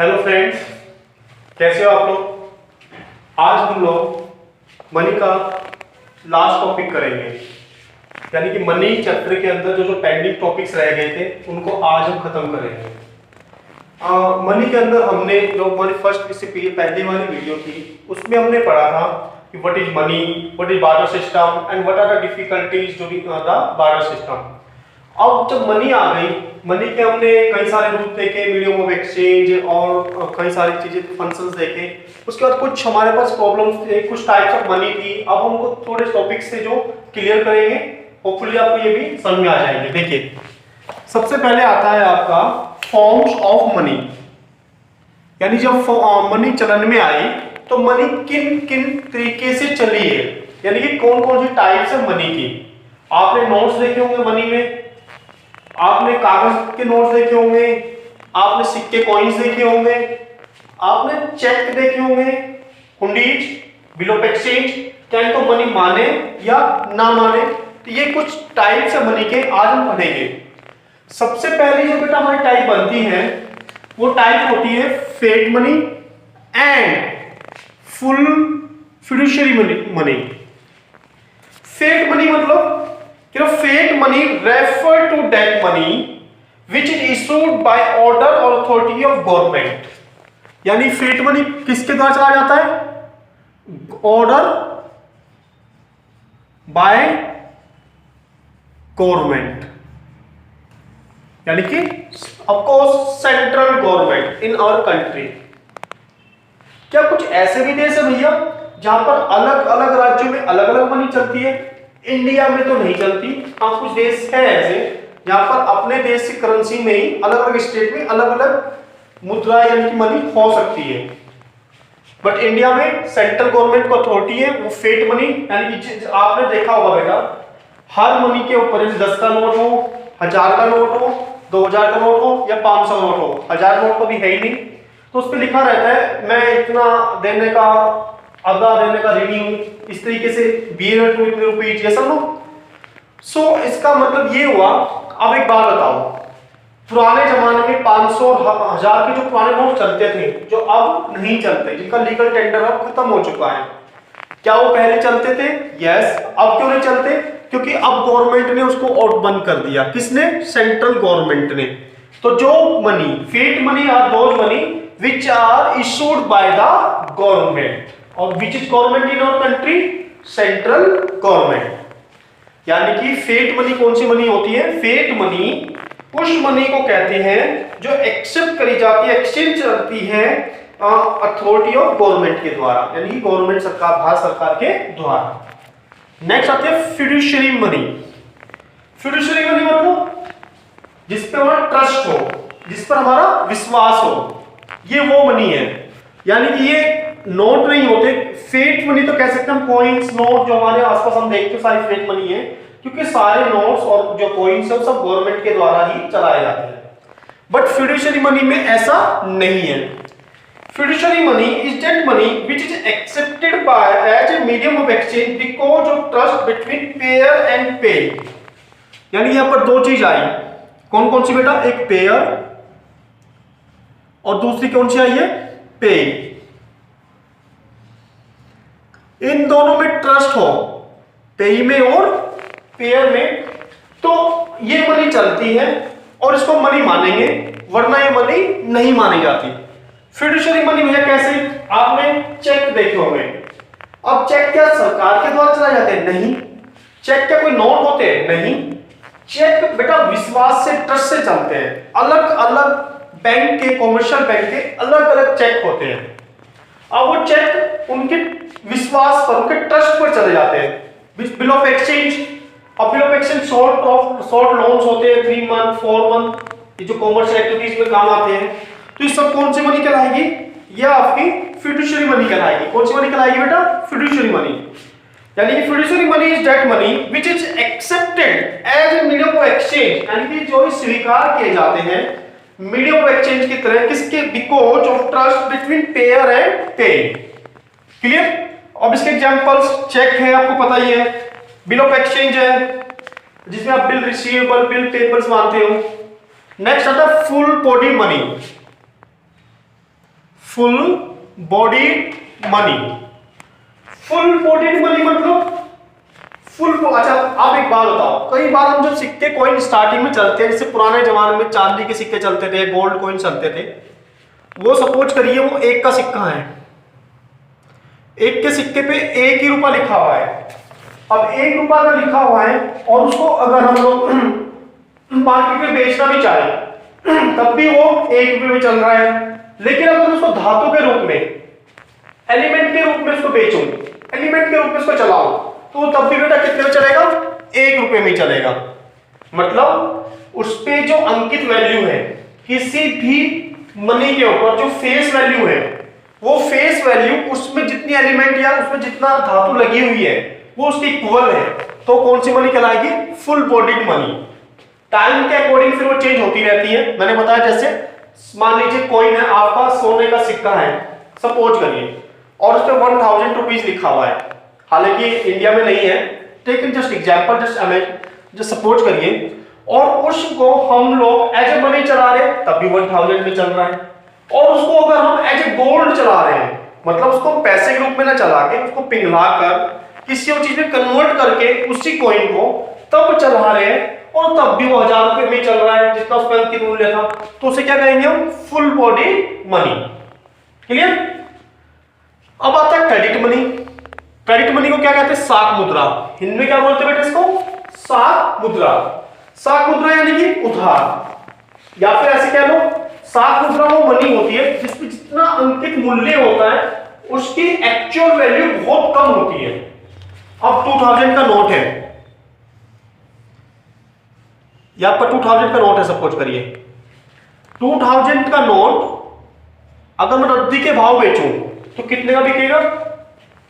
Hello friends, कैसे हो आप लोग। आज हम लोग मनी का लास्ट टॉपिक करेंगे, यानी कि मनी चैप्टर के अंदर जो पेंडिंग टॉपिक्स रह गए थे उनको आज हम खत्म करेंगे। मनी के अंदर हमने जो हमारी फर्स्ट इससे पहले वाली वीडियो थी उसमें हमने पढ़ा था कि what is money, what is barter system and what are the difficulties during the barter system. अब जब मनी आ गई, मनी के हमने कई सारे रूप देखे, मीडियम ऑफ एक्सचेंज और कई सारी चीजें फंक्शंस देखे। उसके बाद कुछ हमारे पास प्रॉब्लम्स थे, कुछ टाइप्स ऑफ मनी थी। अब हमको थोड़े टॉपिक्स से जो क्लियर करेंगे, होपफुली आपको ये भी समझ में आ जाएंगे। देखिए, सबसे पहले आता है आपका फॉर्म्स ऑफ मनी, यानी जब मनी चलन में आई तो मनी किन किन तरीके से चली है, यानी कि कौन कौन सी टाइप्स है मनी की। आपने नोट्स देखे होंगे मनी में, आपने कागज के नोट्स देखे होंगे, आपने सिक्के कॉइन्स देखे होंगे, आपने चेक देखे होंगे, हुंडीज, बिल ऑफ एक्सचेंज। क्या इनको मनी माने या ना माने, तो ये कुछ टाइप्स है मनी के, आज हम पढ़ेंगे। सबसे पहली जो बेटा हमारी टाइप बनती है वो टाइप होती है fiat money and full fiduciary money. Fiat money मतलब fiat money refer to that money which is issued by order और अथॉरिटी ऑफ गवर्नमेंट। यानी फेट मनी किसके द्वारा चला जाता है? ऑर्डर बाय गवर्नमेंट, यानी कि of course central government in our country. क्या कुछ ऐसे भी देश है भैया जहां पर अलग अलग राज्यों में अलग अलग मनी चलती है? इंडिया में तो नहीं चलती। हाँ, कुछ देश है ऐसे जहां पर अपने देश की करेंसी में ही अलग अलग स्टेट में अलग अलग मुद्रा यानी कि मनी हो सकती है। बट इंडिया में सेंट्रल गवर्नमेंट को अथॉरिटी है वो फेट मनी, यानी कि आपने देखा होगा बेटा, हर मनी के ऊपर 10 का नोट हो, 1000 का नोट हो, 2000 का नोट हो या 500 नोट हो, 1000 नोट तो भी है ही नहीं, तो उस पर लिखा रहता है मैं इतना देने का, आधा देने का ऋणी हूं, इस तरीके से बियर टू रुपीज, ये सब नो। सो इसका मतलब ये हुआ। अब एक बात बताओ, पुराने जमाने में 500 और 1000 के जो पुराने नोट चलते थे, जो अब नहीं चलते, जिनका लीगल टेंडर अब खत्म हो चुका है, क्या वो पहले चलते थे? यस। अब क्यों नहीं चलते? क्योंकि अब गवर्नमेंट ने उसको आउट बंद कर दिया। किसने? सेंट्रल गवर्नमेंट ने। तो जो money fiat money are those money which are issued by the government, और which is government in our country? Central government. यानी कि फेट मनी कौन सी मनी होती है? फेट मनी उस मनी को कहते हैं जो एक्सेप्ट करी जाती है, एक्सचेंज करती है अथॉरिटी ऑफ गवर्नमेंट के द्वारा, यानी गवर्नमेंट सरकार, भारत सरकार के द्वारा। नेक्स्ट आती है फिड्यूशियरी मनी। फिड्यूशियरी मनी मतलब जिस पे हमारा ट्रस्ट हो, जिस पर हमारा विश्वास हो, ये वो मनी है। यानी कि ये नोट नहीं होते। फेट मनी तो कह सकते हैं हम, कॉइन्स, नोट जो हमारे आसपास हम देखते हैं सारी फेट मनी है, क्योंकि सारे नोट्स और जो कॉइन्स है वो सब गवर्नमेंट के द्वारा ही चलाए जाते हैं। बट फिड्यूशियरी मनी में ऐसा नहीं है। Fiduciary money is that money which is accepted by as a medium of exchange because of trust between payer and pay। यानी यहां पर दो चीज आई, कौन कौन सी बेटा? एक पेयर और दूसरी कौन सी आई है? पे। इन दोनों में ट्रस्ट हो, पेई में और पेयर में, तो ये मनी चलती है और इसको मनी मानेंगे, वरना ये मनी नहीं मानी जाती। फिड्यूशियरी मनी भैया कैसे? आपने चेक देखे होंगे। अब चेक क्या सरकार के द्वारा चलाए जाते हैं? नहीं। चेक क्या कोई नोट होते हैं? नहीं। चेक बेटा विश्वास से, ट्रस्ट से चलते हैं। अलग अलग बैंक के, कॉमर्शियल बैंक के अलग अलग चेक होते हैं। अब वो चेक उनके विश्वास पर, उनके ट्रस्ट पर चले जाते हैं। बिल ऑफ एक्सचेंज, अब bill of exchange short loans होते हैं, 3 मंथ 4 मंथ, ये जो कॉमर्शियल एक्टिविटीज में काम आते हैं। तो ये सब कौन सी मनी कहलाएगी? ये आपकी फिड्यूशियरी मनी कहलाएगी। कौन सी मनी कहलाएगी बेटा? Fiduciary money. यानी कि fiduciary money is that money which is accepted as a medium of exchange, यानी कि जो स्वीकार किए जाते हैं मीडियम ऑफ एक्सचेंज की तरह, किसके? Because of trust between pair and पे। क्लियर? अब इसके एग्जांपल्स चेक है, आपको पता ही है। बिल ऑफ एक्सचेंज है जिसमें आप बिल रिसीवेबल, बिल पेबल्स मानते हो। नेक्स्ट आता है full body money. Full body money. Full body money मतलब फुल। अच्छा आप एक बात बताओ, कई बार हम जब सिक्के कॉइन स्टार्टिंग में चलते हैं, जैसे पुराने जमाने में चांदी के सिक्के चलते थे, गोल्ड कॉइन चलते थे, वो सपोज करिए वो एक का सिक्का है, एक के सिक्के पे 1 ही रुपया लिखा हुआ है। अब 1 रुपया का लिखा हुआ है और उसको अगर हम लोग मार्केट में बेचना भी चाहे तब भी वो 1 रुपये में चल रहा है। लेकिन अगर उसको धातु के रूप में, एलिमेंट के रूप में उसको बेचो, एलिमेंट के रूप में उसको चलाओ, तो तब भी बेटा कितने में चलेगा? 1 रुपये में चलेगा। मतलब उस पे जो अंकित वैल्यू है किसी भी मनी के ऊपर, जो फेस वैल्यू है, वो फेस वैल्यू उसमें जितनी एलिमेंट या उसमें जितना धातु लगी हुई है वो उसकी इक्वल है, तो कौन सी मनी कहलाएगी? Full bodied money. टाइम के अकॉर्डिंग फिर वो चेंज होती रहती है। मैंने बताया जैसे मान लीजिए कॉइन है आपका, सोने का सिक्का है सपोज करिए, और उस पर 1000 रुपीज लिखा हुआ है, हालांकि इंडिया में नहीं है, taken just example, just imagine, just suppose करिए, और उसको हम लोग एज ए मनी चला रहे हैं तब भी 1000 में चल रहा है, और उसको अगर हम एज ए गोल्ड चला रहे हैं, मतलब उसको पैसे के रूप में ना चला के उसको पिघला कर किसी और चीज में कन्वर्ट करके उसी कॉइन को तब चला रहे हैं और तब भी वो 1000 रुपए में चल रहा है जितना उसका अंकित मूल्य था, तो उसे क्या कहेंगे हम? Full body money. क्लियर? अब आता है क्रेडिट मनी। क्रेडिट मनी को क्या कहते हैं? साख मुद्रा। हिंदी में क्या बोलते हैं बेटा इसको? साख मुद्रा। साख मुद्रा यानी कि उधार, या फिर ऐसे कह लो साख मुद्रा वो मनी होती है जिसमें जितना अंकित मूल्य होता है उसकी एक्चुअल वैल्यू बहुत कम होती है। अब 2000 का नोट है, यहां पर 2000 का नोट है सपोज करिए, 2000 का नोट अगर मैं रद्दी के भाव बेचूं तो कितने का बिकेगा?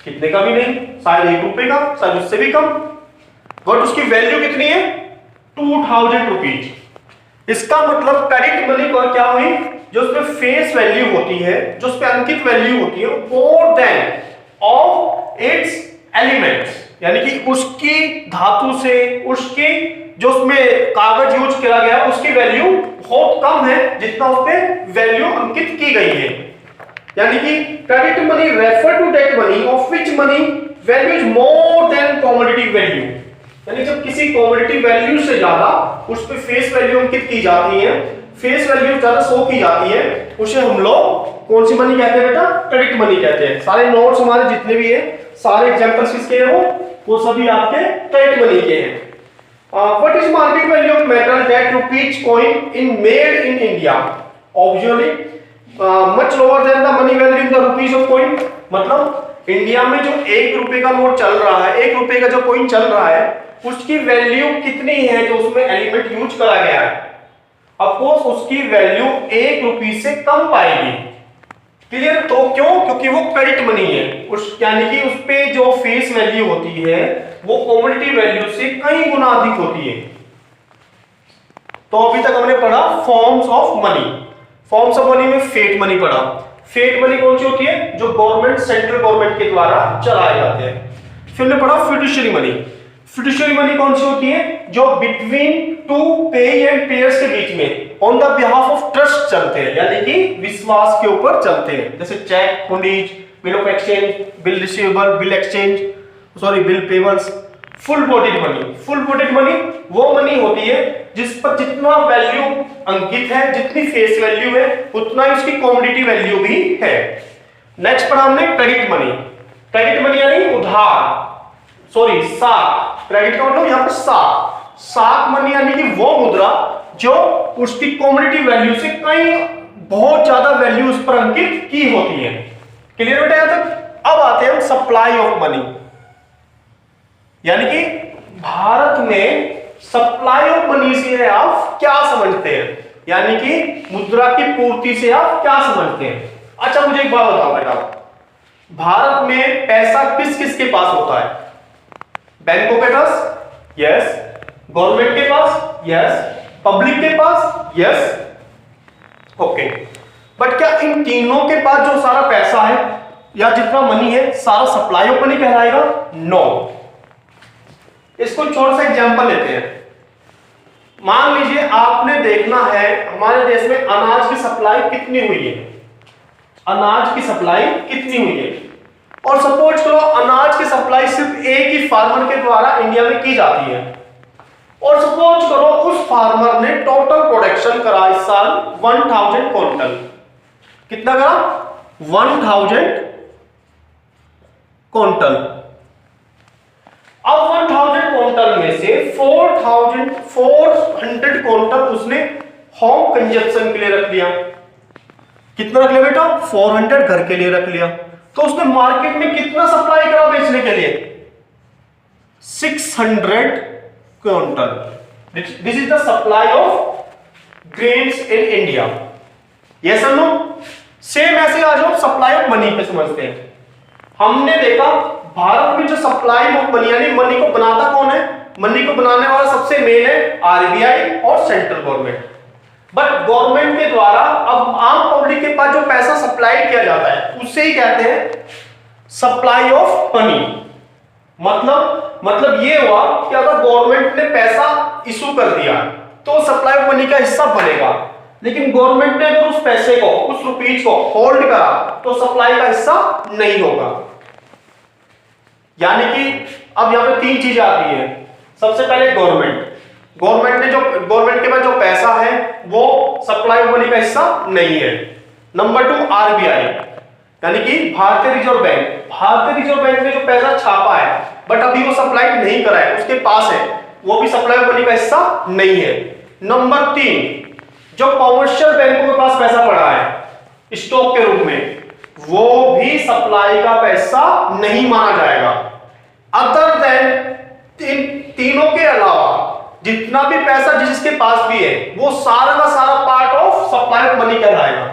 कितने का भी नहीं, शायद 1 रुपए का, शायद उससे भी कम, बट उसकी वैल्यू कितनी है? 2000 रुपीज। इसका मतलब क्रेडिट मनी को क्या हुई? जो उसमें फेस वैल्यू होती है, जो उसमें अंकित वैल्यू होती है, more than of its elements, यानी कि उसकी धातु से, उसकी जो उसमें कागज यूज किया गया उसकी वैल्यू बहुत कम है जितना उसमें वैल्यू अंकित की गई है। यानी कि credit money refer to that money of which money value is more than commodity value, यानी जब किसी कमोडिटी वैल्यू से ज्यादा उस पे फेस वैल्यू अंकित की जाती है, फेस वैल्यू ज्यादा शो की जाती है, उसे हम लोग कौन सी मनी कहते हैं बेटा? क्रेडिट मनी कहते हैं। सारे नोट्स हमारे जितने भी है, सारे एग्जांपल्स किसके हैं? वो सभी आपके क्रेडिट मनी के हैं। What is market value of metal that rupees coin in made in India? Obviously, much lower than the money value in the rupees of coin. मतलब इंडिया में जो 1 रुपए का नोट चल रहा है, 1 रुपए का जो कॉइन चल रहा है, उसकी वैल्यू कितनी है जो उसमें एलिमेंट यूज करा गया है? ऑफकोर्स उसकी वैल्यू 1 रुपये से कम पाएगी। क्लियर? तो क्यों? क्योंकि वो क्रेडिट मनी है, उस यानी कि उस पे जो फेस वैल्यू होती है वो कमोडिटी वैल्यू से कई गुना अधिक होती है। तो अभी तक हमने पढ़ा forms of money. Forms of money में फेट मनी पढ़ा। फेट मनी कौन सी होती है? जो गवर्नमेंट, सेंट्रल गवर्नमेंट के द्वारा चलाए जाते हैं। फिर हमने पढ़ा फिड्यूशियरी मनी। फिड्यूशियरी मनी कौन सी होती है? जो बिटवीन टू पेई एंड पेयर्स के बीच में on the behalf of trust चलते हैं, यानी कि विश्वास के ऊपर चलते हैं, जैसे cheque, hundis, bill of exchange, bill receivable, bill exchange, sorry bill payables. Full bodied money, full bodied money वो मनी होती है जिस पर जितना वैल्यू अंकित है, जितनी फेस वैल्यू है, उतना ही उसकी कमोडिटी वैल्यू भी है। नेक्स्ट पढ़ा हमने क्रेडिट मनी। क्रेडिट मनी यानी उधार, सॉरी साख। क्रेडिट का मतलब यहां पर साख। साख मनी यानी कि वो मुद्रा जो उसकी कमोडिटी वैल्यू से कई बहुत ज्यादा वैल्यू उस पर अंकित की होती है। क्लियर बेटा यहां तक? अब आते हैं हम सप्लाई ऑफ मनी, यानी कि भारत में सप्लाई ऑफ मनी से आप क्या समझते हैं, यानी कि मुद्रा की पूर्ति से आप क्या समझते हैं? अच्छा मुझे एक बात बताओ बेटा, भारत में पैसा किस किस के पास होता है? बैंकों के पास? यस। गवर्नमेंट के पास? यस। पब्लिक के पास? यस। ओके, बट क्या इन तीनों के पास जो सारा पैसा है या जितना मनी है सारा सप्लाई ऑफ मनी कहलाएगा? नो। इसको छोटा सा एग्जांपल लेते हैं। मान लीजिए आपने देखना है हमारे देश में अनाज की सप्लाई कितनी हुई है, अनाज की सप्लाई कितनी हुई है। और सपोज करो अनाज की सप्लाई सिर्फ एक ही फार्मर के द्वारा इंडिया में की जाती है, और सपोज करो उस फार्मर ने टोटल प्रोडक्शन करा इस साल 1000 क्विंटल। कितना करा? 1000 क्विंटल। अब 1000 क्विंटल में से 400 क्विंटल उसने होम कंजप्शन के लिए रख लिया। कितना रख लिया बेटा? 400 घर के लिए रख लिया। तो उसने मार्केट में कितना सप्लाई करा बेचने के लिए? 600 quintal. This is the supply of grains in India. Yes और नो? सेम ऐसे आ जाओ सप्लाई ऑफ मनी पे समझते हैं। हमने देखा भारत में जो सप्लाई ऑफ मनी यानी मनी को बनाता कौन है? मनी को बनाने वाला सबसे मेन है आरबीआई और सेंट्रल गवर्नमेंट। बट गवर्नमेंट के द्वारा अब आम पब्लिक के पास जो पैसा सप्लाई किया जाता है उससे ही कहते हैं सप्लाई ऑफ मनी। मतलब ये हुआ कि अगर गवर्नमेंट ने पैसा इशू कर दिया तो सप्लाई ऑफ मनी का हिस्सा बनेगा, लेकिन गवर्नमेंट ने अगर उस पैसे को, उस रुपीज को होल्ड करा तो सप्लाई का हिस्सा नहीं होगा। यानी कि अब यहां पे तीन चीजें आती है। सबसे पहले गवर्नमेंट के पास जो पैसा है वो सप्लाई ऑफ मनी का हिस्सा नहीं है। नंबर 2 आरबीआई यानी कि भारतीय रिजर्व बैंक ने जो पैसा छापा है बट अभी वो सप्लाई नहीं करा है, उसके पास है, वो भी सप्लाई ऑफ मनी का हिस्सा नहीं है। नंबर 3 जो कॉमर्शियल बैंकों के पास पैसा पड़ा है स्टॉक के रूप में, वो भी सप्लाई का पैसा नहीं माना जाएगा। अदर देन तीनों के अलावा जितना भी पैसा जिसके पास भी है वो सारा का सारा part of supply of money कहलाएगा।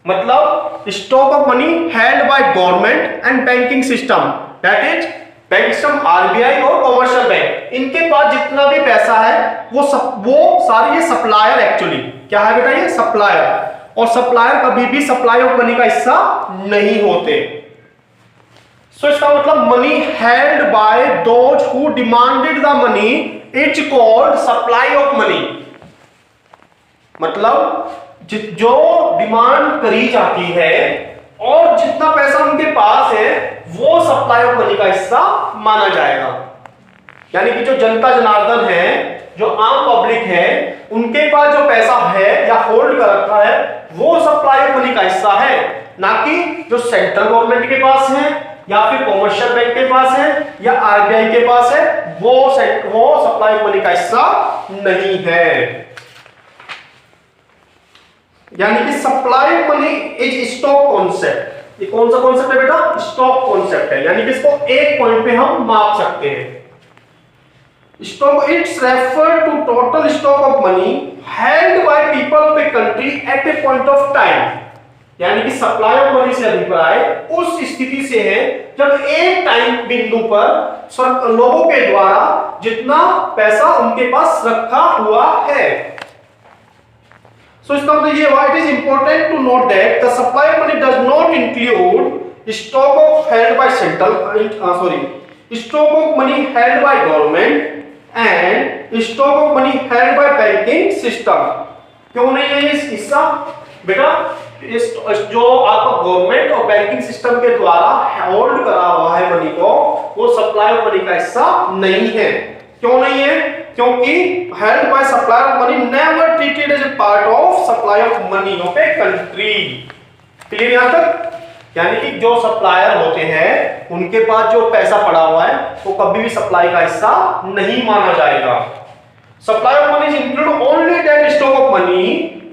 मतलब stock of money held by government and banking system, that is bank system RBI और कॉमर्शियल बैंक, इनके पास जितना भी पैसा है वो सारे ये सप्लायर एक्चुअली क्या है बेटा? ये सप्लायर। और सप्लायर कभी भी सप्लाई ऑफ मनी का हिस्सा नहीं होते। सो इसका मतलब money held bye those who demanded the money it's called supply of money. मतलब जो डिमांड करी जाती है और जितना पैसा उनके पास है वो सप्लाई ऑफ मनी का हिस्सा माना जाएगा। यानी कि जो जनता जनार्दन है, जो आम पब्लिक है, उनके पास जो पैसा है या होल्ड कर रखा है वो सप्लाई ऑफ मनी का हिस्सा है, ना कि जो सेंट्रल गवर्नमेंट के पास है या फिर कॉमर्शियल बैंक के पास है या आरबीआई के पास है, वो सप्लाई ऑफ मनी का हिस्सा नहीं है। यानी कि supply of money is stock concept. ये कौन सा कॉन्सेप्ट है बेटा? स्टॉक कॉन्सेप्ट है। यानी कि इसको एक पॉइंट पे हम माप सकते हैं। Stock it's refer to total stock of money held by people of a country at a point of time. यानी कि सप्लाई ऑफ मनी से अभिप्राय उस स्थिति से है जब एक टाइम बिंदु पर लोगों के द्वारा जितना पैसा उनके पास रखा हुआ है। सो इसका मतलब ये हुआ, it is important to note that the supply of money does not include stock of held by stock of money held by government and stock of money held by banking system. क्यों नहीं है ये हिस्सा बेटा? जो आपका government और banking system के द्वारा होल्ड करा हुआ है मनी को, वो सप्लाई ऑफ मनी का हिस्सा नहीं है। क्यों नहीं है? क्योंकि held by supply of money never treated as a part of supply of money of a country. Clear यहां तक? यानी कि जो सप्लायर होते हैं उनके पास जो पैसा पड़ा हुआ है वो कभी भी सप्लाई का हिस्सा नहीं माना जाएगा। Supply of money is include only that stock of money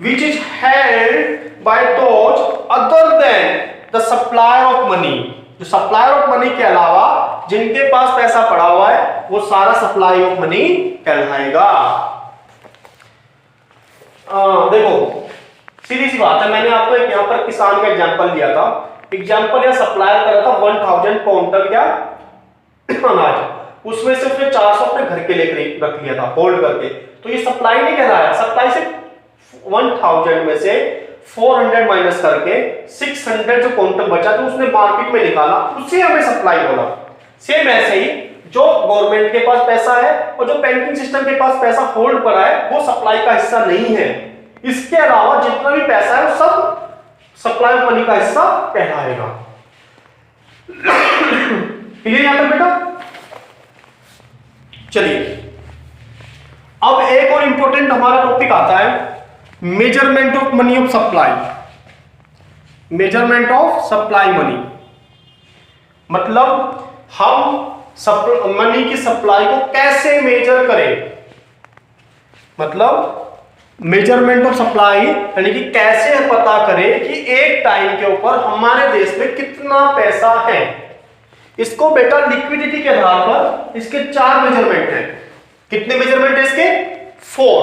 which is held by those other than the supplier of money. जो सप्लायर ऑफ मनी के अलावा जिनके पास पैसा पड़ा हुआ है वो सारा सप्लाई ऑफ मनी कहलाएगा। देखो सीधी सी बात है, मैंने आपको एक यहां पर किसान का एग्जांपल दिया था। एग्जांपल या सप्लायर कर रहा था 1000 क्विंटल क्या अनाज, उसमें से उसने 400 अपने घर के लिए रख लिया था होल्ड करके, तो ये सप्लाई नहीं कहलाया। सप्लाई से 1000 में से 400 माइनस करके 600 जो क्विंटल बचा तो उसने मार्केट में निकाला, उसे हमें सप्लाई बोला। सेम ऐसे ही जो गवर्नमेंट के पास पैसा है और जो बैंकिंग सिस्टम के पास पैसा होल्ड पड़ा है वो सप्लाई का हिस्सा नहीं है। इसके अलावा जितना भी पैसा है वो सब सप्लाई ऑफ मनी का हिस्सा कहलाएगा। क्लियर यहां तक बेटा? चलिए अब एक और इंपॉर्टेंट हमारा टॉपिक आता है, measurement of money of supply. Measurement of supply money मतलब हम मनी की सप्लाई को कैसे मेजर करें, मतलब मेजरमेंट ऑफ सप्लाई यानी कि कैसे पता करें कि एक टाइम के ऊपर हमारे देश में कितना पैसा है। इसको बेटा लिक्विडिटी के आधार पर इसके 4 मेजरमेंट हैं। कितने मेजरमेंट है इसके? 4।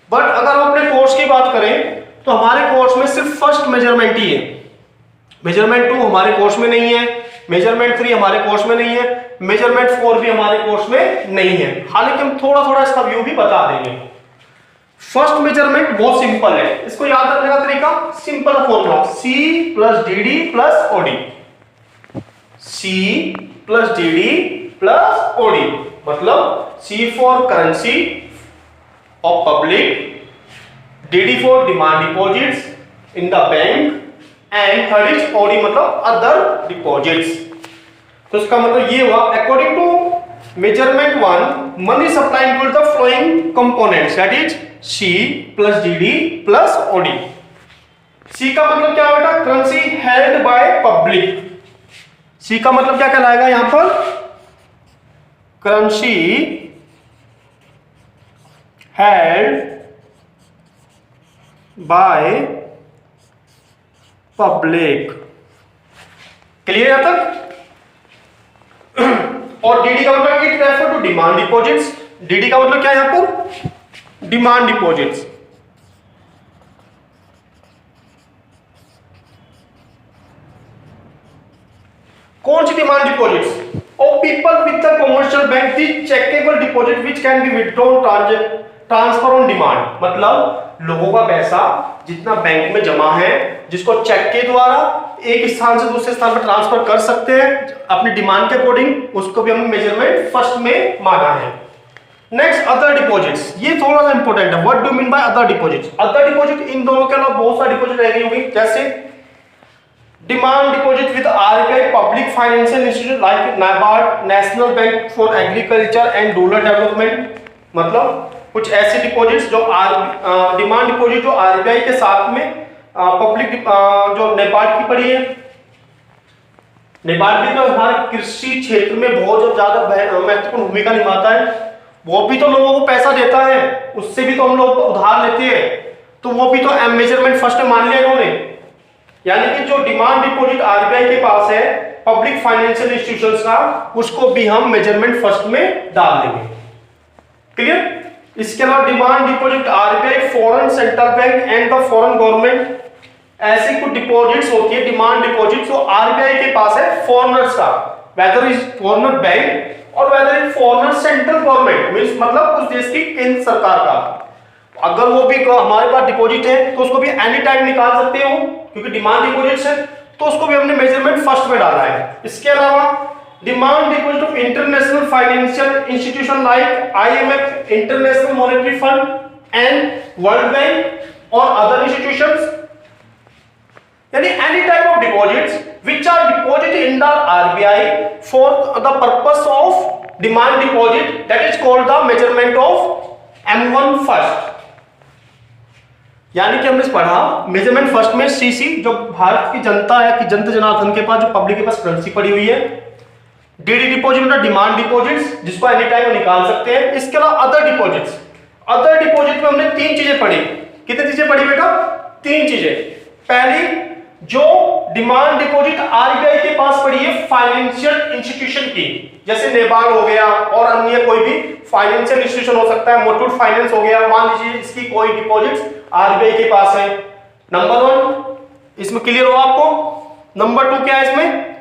बट अगर हम अपने कोर्स की बात करें तो हमारे कोर्स में सिर्फ फर्स्ट मेजरमेंट ही है। मेजरमेंट 2 हमारे कोर्स में नहीं है, मेजरमेंट 3 हमारे कोर्स में नहीं है, मेजरमेंट 4 भी हमारे कोर्स में नहीं है। हालांकि हम थोड़ा थोड़ा इसका व्यू भी बता देंगे। फर्स्ट मेजरमेंट बहुत सिंपल है, इसको याद रखने का तरीका simple formula C plus DD plus OD। C plus DD plus OD मतलब C for currency of public, DD for demand deposits in the bank and third is OD मतलब other deposits. तो इसका मतलब ये हुआ according to measurement 1 money supply include the flowing components that is C plus DD plus OD। C का मतलब क्या बेटा? Currency held by public. C का मतलब क्या कहलाएगा यहां पर? Currency held by public. Clear यहां तक? और DD का मतलब it refer to demand deposits. DD का मतलब क्या है यहां पर? Demand deposits. कौन सी demand deposits? Of people with the commercial bank the chequable deposit which can be withdrawn transfer on demand. मतलब लोगों का पैसा जितना बैंक में जमा है जिसको चेक के द्वारा एक स्थान से दूसरे स्थान पर ट्रांसफर कर सकते हैं अपनी डिमांड के अकॉर्डिंग, उसको भी हमने मेजरमेंट फर्स्ट में माना है। नेक्स्ट अदर डिपॉजिट्स, ये थोड़ा सा इंपॉर्टेंट है। What do mean by other deposits? Other deposit in दोनों के अलावा बहुत सारी डिपॉजिट रह गई होगी, जैसे demand deposit with RBI public financial institute like NABARD, national bank for agriculture and rural development. मतलब कुछ ऐसे डिपॉजिट्स जो डिमांड डिपॉजिट जो RBI के साथ में पब्लिक जो नाबार्ड की पड़ी है। नाबार्ड भी तो हमारे कृषि क्षेत्र में बहुत ज्यादा महत्वपूर्ण भूमिका निभाता है। वो भी तो लोगों को पैसा देता है, उससे भी तो हम लोग उधार लेते हैं, तो वो भी तो मेजरमेंट फर्स्ट में मान लिया इन्होंने। यानी कि जो डिमांड डिपॉजिट RBI के पास है पब्लिक फाइनेंशियल इंस्टीट्यूशंस का, उसको भी हम मेजरमेंट फर्स्ट में डाल देंगे। क्लियर? इसके अलावा demand deposit RBI foreign central bank and the foreign government, ऐसी कुछ डिपॉजिट्स होती है डिमांड डिपॉजिट जो RBI के पास है फॉरेनर्स का, वेदर इज फॉरेनर बैंक और whether is foreigner central government means मतलब उस देश की केंद्र सरकार का। अगर वो भी हमारे पास डिपॉजिट है तो उसको भी एनी टाइम निकाल सकते हो क्योंकि डिमांड डिपॉजिट्स है, तो उसको भी हमने मेजरमेंट फर्स्ट में डाला है। इसके अलावा demand deposit of international financial institution like IMF, international monetary fund and world bank और अदर इंस्टीट्यूशंस, यानी any type of deposits which are deposited in the RBI for the purpose of demand deposit, that is called the measurement of M1 first। यानी कि हमने पढ़ा measurement first में CC जो भारत की जनता है कि जनता जनार्दन के पास जो पब्लिक के पास करेंसी पड़ी हुई है, DD डिपॉजिट मतलब डिमांड डिपॉजिट्स जिसको एनी टाइम निकाल सकते हैं। इसके अलावा अदर डिपॉजिट्स, अदर डिपॉजिट में हमने 3 चीजें पढ़ी। कितनी चीजें पढ़ी बेटा? 3 चीजें। पहली जो डिमांड डिपॉजिट RBI के पास पड़ी है फाइनेंशियल इंस्टीट्यूशन की, जैसे नाबार्ड हो गया और अन्य कोई भी फाइनेंशियल इंस्टीट्यूशन हो सकता है, मुथूट फाइनेंस हो गया, मान लीजिए इसकी कोई डिपॉजिट्स RBI के पास है। नंबर 1 इसमें क्लियर हो आपको। नंबर 2 क्या है इसमें?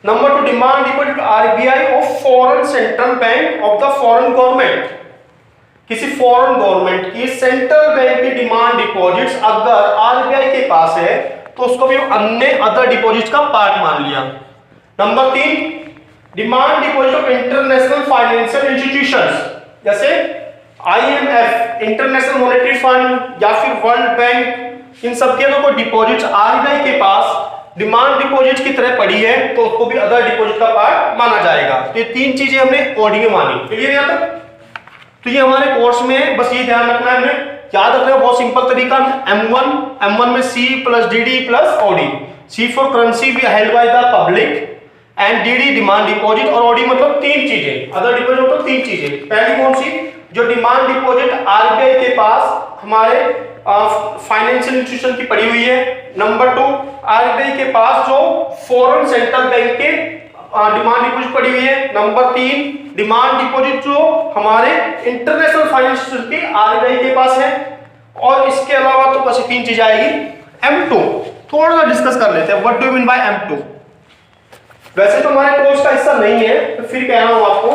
Number 2 demand deposit RBI of foreign central bank of the foreign government, किसी फॉरेन गवर्नमेंट की सेंट्रल बैंक की डिमांड डिपॉजिट्स अगर RBI के पास है तो उसको भी अन्य अदर डिपॉजिट का पार्ट मान लिया। Number 3 demand deposit of international financial institutions जैसे IMF, इंटरनेशनल मॉनेटरी फंड या फिर वर्ल्ड बैंक इन सब के कोई डिपॉजिट्स आरबीआई के पास डिमांड डिपॉजिट की तरह पड़ी है तो उसको भी अदर डिपॉजिट का पार्ट माना जाएगा। तो ये तीन चीजें हमने ओडी में मानी। क्लियर है यहाँ तक? तो ये हमारे कोर्स में बस ये ध्यान रखना है, हमें याद रखना है बहुत सिंपल तरीका। M1 में C plus DD plus OD। C for currency भी held by the public and DD demand deposit और OD मतलब तीन चीजें, अदर डिपॉजिट मतलब तीन चीजें। पहली कौन सी? जो डिमांड डिपॉजिट आरबीआई के पास हमारे फाइनेंशियल इंस्टीट्यूशन की पड़ी हुई है। नंबर 2, आरबीआई के पास जो फॉरेन सेंट्रल बैंक के डिमांड डिपॉजिट पड़ी हुई है। नंबर 3, डिमांड डिपॉजिट जो हमारे इंटरनेशनल फाइनेंशियल की आरबीआई के पास है। और इसके अलावा तो बस तीन चीज आएगी। M2 थोड़ा सा डिस्कस कर लेते हैं, what do you mean by M2। वैसे तो हमारे कोर्स का हिस्सा नहीं है तो फिर कह रहा हूं आपको,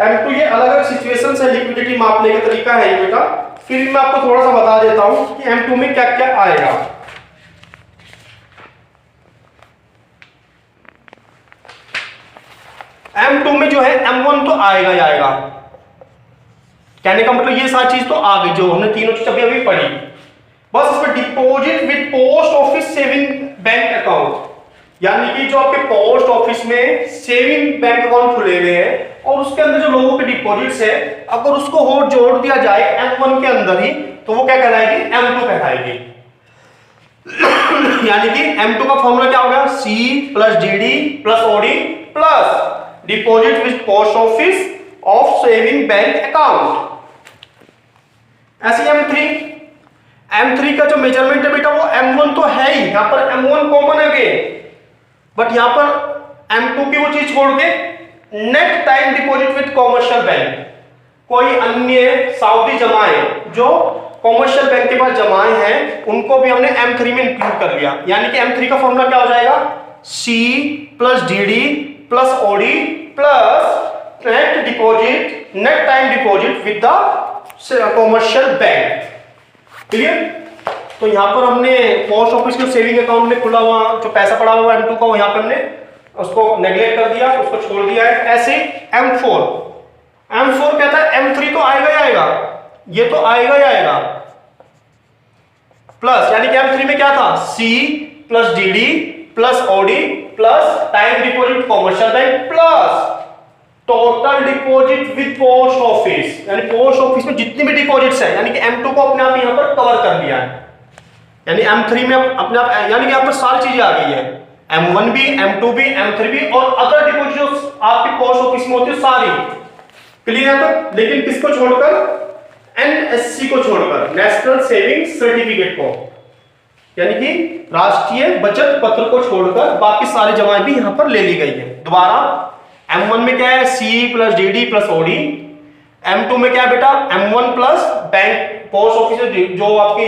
M2 ये अलग अलग सिचुएशन से लिक्विडिटी मापने का तरीका है ये बेटा। फिर मैं आपको थोड़ा सा बता देता हूं कि M2 में क्या क्या आएगा। M2 में जो है M1 तो आएगा ही आएगा, कहने का मतलब ये सारी चीज तो आ गई जो हमने तीनों चीज अभी पढ़ी। बस इसमें deposit with post office saving bank account, यानी कि जो आपके पोस्ट ऑफिस में सेविंग बैंक अकाउंट खुले हुए हैं और उसके अंदर जो लोगों के डिपॉजिट्स है, अगर उसको और जोड़ दिया जाए M1 के अंदर ही तो वो क्या कहलाएगी? M2 कहलाएगी। यानी कि M2 का फॉर्मूला क्या होगा? C plus DD plus OD plus deposit with post office of saving bank account. ऐसे M3 का जो मेजरमेंट है बेटा वो M1 तो है ही, यहां पर M1 कॉमन है, बट यहां पर M2 की वो चीज छोड़ के net time deposit with commercial bank, कोई अन्य साउदी जमाएं जो कॉमर्शियल बैंक के पास जमाएं हैं उनको भी हमने M3 में इंक्लूड कर लिया। यानी कि M3 का फॉर्मूला क्या हो जाएगा? C plus DD plus OD plus net deposit, net time deposit with the commercial bank. Clear? तो यहां पर हमने पोस्ट ऑफिस के सेविंग अकाउंट में खुला हुआ जो पैसा पड़ा हुआ M2 का, यहां पे हमने उसको नेग्लेक्ट कर दिया, उसको छोड़ दिया है। ऐसे M4 कहता है M3 तो आएगा ही आएगा, ये तो आएगा ही आएगा प्लस, यानी कि M3 में क्या था? C plus DD plus OD plus time deposit commercial bank plus total deposit with post office, यानी पोस्ट ऑफिस में जितनी भी डिपॉजिट्स है, यानी कि M2 को अपने आप यहां पर कवर कर लिया है। यानी M3 में अपने आप, यानी कि यहां पर सारी चीजें आ गई है, M1 भी, M2 भी, M3 भी और अदर डिपॉजिट जो आपके पोस्ट ऑफिस में होती है सारी। क्लियर है? तो लेकिन किसको छोड़कर? NSC को छोड़कर, नेशनल सेविंग सर्टिफिकेट को, यानी कि राष्ट्रीय बचत पत्र को छोड़कर बाकी सारी जमाएं भी यहां पर ले ली गई है। दोबारा M1 में क्या है? C plus DD plus OD। M2 में क्या है बेटा? M1 plus bank post office जो आपकी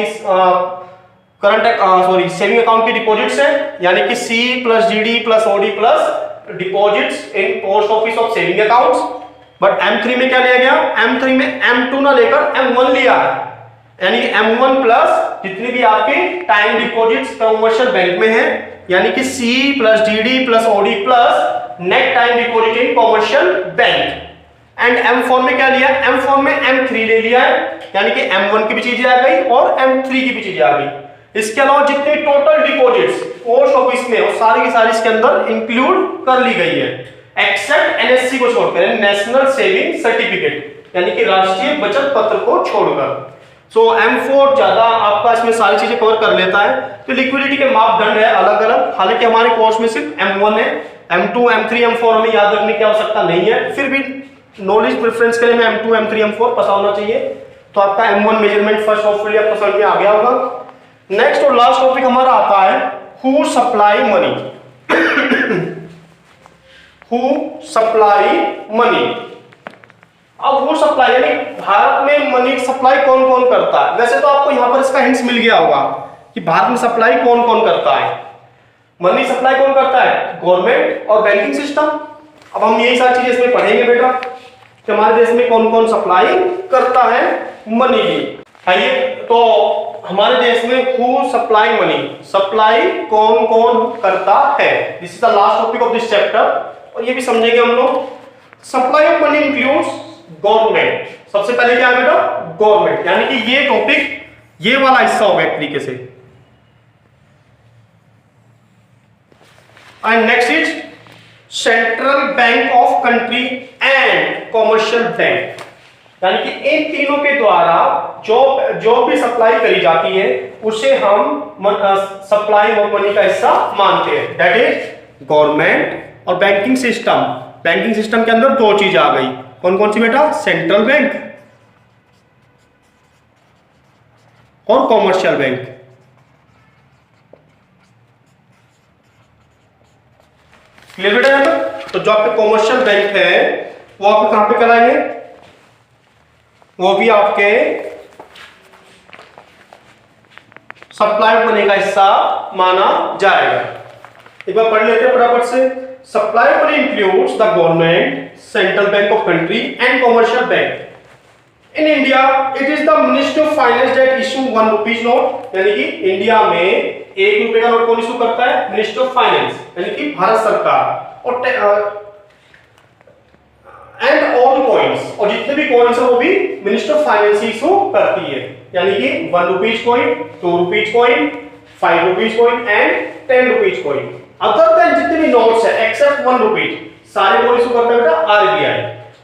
करंट सेविंग अकाउंट की डिपॉजिट्स है, यानी कि C plus DD plus OD plus deposits in post office of saving accounts. But M3 में क्या लिया गया? M3 में M2 ना लेकर M1 लिया है, यानी कि M1 प्लस जितनी भी आपकी टाइम डिपॉजिट्स कमर्शियल बैंक में है, यानी कि C plus DD plus OD plus net time deposit in commercial bank. And M4 में क्या लिया? M4 में M3 ले लिया है, यानी कि M1 की भी चीजें आ गई और M3 की भी चीजें आ गई। इसके अलावा जितने टोटल डिपॉजिट्स पोस्ट ऑफिस में और सारी की सारी इसके अंदर इंक्लूड कर ली गई है, एक्सेप्ट NSC को छोड़कर, नेशनल सेविंग सर्टिफिकेट, यानी कि राष्ट्रीय बचत पत्र को छोड़कर। सो M4 ज्यादा आपका इसमें सारी चीजें कवर कर लेता है। तो लिक्विडिटी के मापदंड है अलग अलग, हालांकि हमारे कोर्स में सिर्फ M1 है, M2 M3 M4 हमें याद रखने की आवश्यकता नहीं है, फिर भी नॉलेज प्रेफरेंस के लिए मैं M2 M3 M4 पता होना चाहिए। तो आपका M1 मेजरमेंट फर्स्ट होपफुली आपको समझ में आ गया होगा। नेक्स्ट और लास्ट टॉपिक हमारा आता है who supply money. Who supply money. अब हु सप्लाई यानी भारत में मनी सप्लाई कौन कौन करता है। वैसे तो आपको यहां पर इसका हिंट्स मिल गया होगा कि भारत में सप्लाई कौन कौन करता है। मनी सप्लाई कौन करता है? गवर्नमेंट और बैंकिंग सिस्टम। अब हम यही सारी चीजें इसमें पढ़ेंगे बेटा कि हमारे देश में कौन कौन सप्लाई करता है मनी की। आइए, तो हमारे देश में हु सप्लाई मनी, सप्लाई कौन कौन करता है, this is the last topic of this chapter. और ये भी समझेंगे हम लोग। Supply of money includes government. सबसे पहले क्या है बेटा? गवर्नमेंट, यानी कि ये टॉपिक ये वाला हिस्सा होगा एक तरीके से। And next is central bank of country and commercial bank, यानी कि इन तीनों के द्वारा जो भी सप्लाई करी जाती है उसे हम सप्लाई ऑफ मनी का हिस्सा मानते हैं, दैट इज गवर्नमेंट और बैंकिंग सिस्टम। बैंकिंग सिस्टम के अंदर दो चीज आ गई, कौन कौन सी बेटा? सेंट्रल बैंक और कॉमर्शियल बैंक। क्लियर बेटा यहाँ पर? तो जो आपके कॉमर्शियल बैंक है वो आपको कहां पे कराएंगे? वो भी आपके सप्लाई मनी का हिस्सा माना जाएगा। एक बार पढ़ लेते हैं फटाफट से। Supply money includes the government, central bank of country and commercial bank. In India it is the ministry of finance that issue 1 rupees note, यानी कि इंडिया में 1 रुपए का नोट कौन इशू करता है? मिनिस्ट्री ऑफ फाइनेंस, यानी कि भारत सरकार। और एंड ऑल कॉइन्स, और जितने भी कॉइन्स है वो भी मिनिस्ट्री ऑफ फाइनेंस इशू करती है, यानी कि 1 rupees coin, 2 rupees coin, 5 rupees coin and 10 rupees coin. Other than जितने भी नोट्स है एक्सेप्ट 1 रुपीज, सारे कौन इशू करता है बेटा? आरबीआई।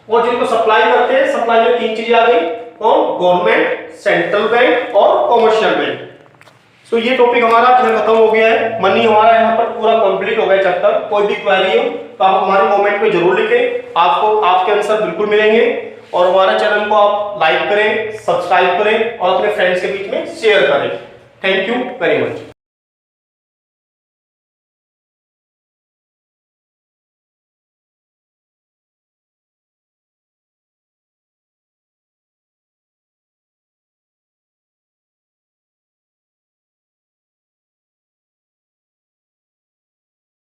और जिनको सप्लाई करते हैं, सप्लाई में 3 चीजें आ गई, कौन? गवर्नमेंट, सेंट्रल बैंक और कॉमर्शियल बैंक। सो ये टॉपिक हमारा खत्म हो गया है। मनी हमारा यहाँ पर पूरा कंप्लीट हो गया चैप्टर। कोई भी क्वेरी हो तो आप हमारे कमेंट में जरूर लिखें, आपको आपके आंसर बिल्कुल मिलेंगे। और हमारे चैनल को आप लाइक करें, सब्सक्राइब करें और अपने फ्रेंड्स के बीच में शेयर करें। Thank you very much.